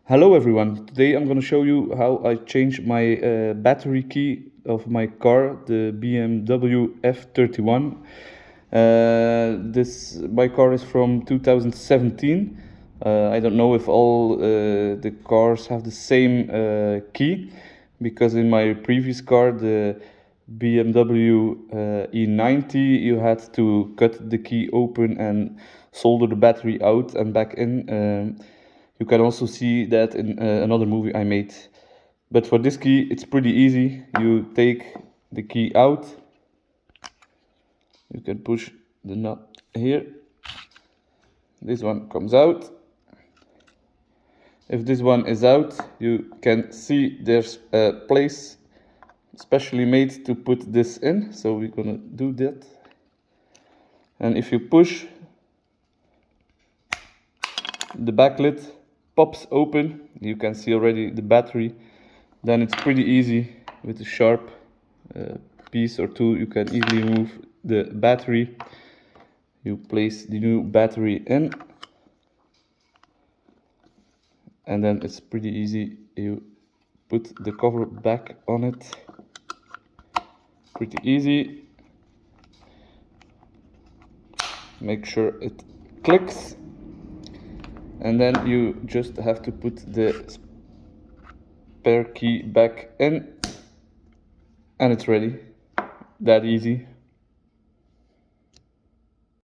Hello everyone, today I'm going to show you how I changed my battery key of my car, the BMW F31. My car is from 2017. I don't know if all the cars have the same key, because in my previous car, the BMW E90, you had to cut the key open and solder the battery out and back in. You can also see that in another movie I made. But for this key, it's pretty easy. You take the key out. You can push the nut here. This one comes out. If this one is out, you can see there's a place specially made to put this in. So we're gonna do that. And if you push, the back lid pops open. You can see already the battery. Then it's pretty easy with a sharp piece or two. You can easily remove the battery. You place the new battery in, and then it's pretty easy. You put the cover back on it. Pretty easy. Make sure it clicks, and then you just have to put the spare key back in, and it's ready. That easy.